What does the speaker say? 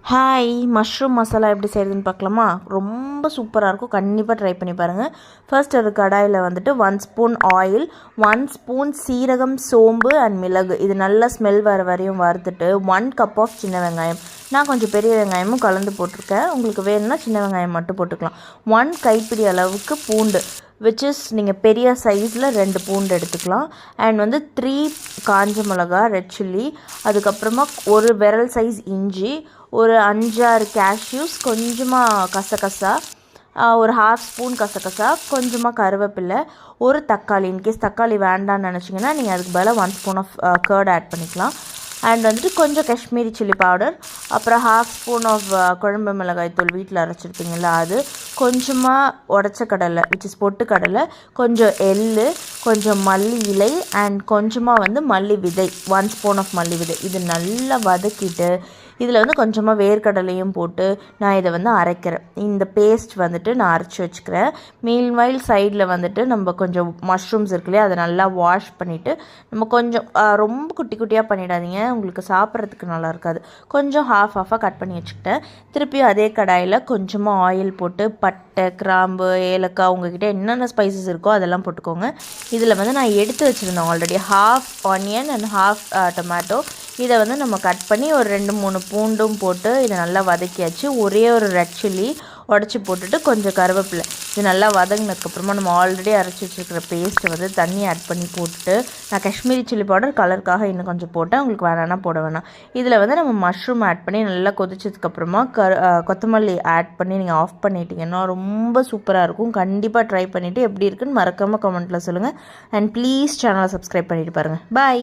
Hi, mushroom masala எப்படி செய்கிறதுன்னு பார்க்கலாமா? ரொம்ப சூப்பராக இருக்கும். கண்டிப்பாக ட்ரை பண்ணி பாருங்கள். ஃபர்ஸ்ட் ஒரு கடாயில் வந்துட்டு 1 ஸ்பூன் ஆயில், 1 ஸ்பூன் சீரகம், சோம்பு அண்ட் மிளகு இது நல்லா ஸ்மெல் வர வரையும் வறுத்துட்டு 1 கப் ஆஃப் சின்ன வெங்காயம், நான் கொஞ்சம் பெரிய வெங்காயமும் கலந்து போட்டிருக்கேன். உங்களுக்கு வேணும்னா சின்ன வெங்காயம் மட்டும் போட்டுக்கலாம். 1 கைப்பிடி அளவுக்கு பூண்டு, விச் இஸ் நீங்கள் பெரிய சைஸில் 2 பூண்டு எடுத்துக்கலாம். அண்ட் வந்து 3 காஞ்ச மிளகா ரெட் சில்லி, அதுக்கப்புறமா ஒரு விரல் சைஸ் இஞ்சி, ஒரு 5-6 கேஷ்யூஸ், கொஞ்சமாக கசகசா, ஒரு 1/2 ஸ்பூன் கசகசா, கொஞ்சமாக கருவேப்பிலை, ஒரு தக்காளி. இன்கேஸ் தக்காளி வேண்டான்னு நினச்சிங்கன்னா நீங்கள் அதுக்கு பதிலாக 1 ஸ்பூன் ஆஃப் கர்ட் ஆட் பண்ணிக்கலாம். அண்ட் வந்துட்டு கொஞ்சம் காஷ்மீரி சில்லி பவுடர், அப்புறம் 1/2 ஸ்பூன் ஆஃப் குழம்பு மிளகாய் தூள் வீட்டில் அரைச்சிருப்பீங்களா அது, கொஞ்சமாக உடச்ச கடலை விச் இஸ் பொட்டு கடலை, கொஞ்சம் எள்ளு, கொஞ்சம் மல்லி இலை அண்ட் கொஞ்சமாக வந்து மல்லி விதை, 1 ஸ்பூன் ஆஃப் மல்லி விதை. இது நல்லா வதக்கிட்டு இதில் வந்து கொஞ்சமாக வேர்க்கடலையும் போட்டு நான் இதை வந்து அரைக்கிறேன். இந்த பேஸ்ட் வந்துட்டு நான் அரைச்சி வச்சுக்கிறேன். மீன்வைல் சைடில் வந்துட்டு நம்ம கொஞ்சம் மஷ்ரூம்ஸ் இருக்குல்லையே அதை நல்லா வாஷ் பண்ணிவிட்டு நம்ம கொஞ்சம் ரொம்ப குட்டி குட்டியாக பண்ணிடாதீங்க, உங்களுக்கு சாப்பிட்றதுக்கு நல்லா இருக்காது. கொஞ்சம் ஹாஃபாக கட் பண்ணி வச்சுக்கிட்டேன். திருப்பியும் அதே கடாயில் கொஞ்சமாக ஆயில் போட்டு பட்டை, கிராம்பு, ஏலக்காய், உங்ககிட்ட என்னென்ன ஸ்பைசஸ் இருக்கோ அதெல்லாம் போட்டுக்கோங்க. இதில் வந்து நான் எடுத்து வச்சுருந்தேன் ஆல்ரெடி 1/2 ஆனியன் அண்ட் 1/2 டொமேட்டோ. இதை வந்து நம்ம கட் பண்ணி ஒரு 2-3 பூண்டும் போட்டு இதை நல்லா வதக்கியாச்சு. ஒரே ஒரு ரெட் சில்லி உடச்சி போட்டுட்டு கொஞ்சம் கருவேப்பிலை, இது நல்லா வதங்கினதுக்கப்புறமா நம்ம ஆல்ரெடி அரைச்சி வச்சுருக்கிற பேஸ்ட்டை வந்து தண்ணி ஆட் பண்ணி போட்டுட்டு, நான் காஷ்மீரி சில்லி பவுடர் கலருக்காக இன்னும் கொஞ்சம் போட்டேன், உங்களுக்கு வேணான்னா போட வேணாம். இதில் வந்து நம்ம மஷ்ரூம் ஆட் பண்ணி நல்லா கொதிச்சதுக்கப்புறமா கொத்தமல்லி ஆட் பண்ணி நீங்கள் ஆஃப் பண்ணிட்டீங்கன்னா ரொம்ப சூப்பராக இருக்கும். கண்டிப்பாக ட்ரை பண்ணிவிட்டு எப்படி இருக்குன்னு மறக்காமல் கமெண்ட்டில் சொல்லுங்கள். அண்ட் ப்ளீஸ் சேனலை சப்ஸ்கிரைப் பண்ணிவிட்டு பாருங்கள். பாய்.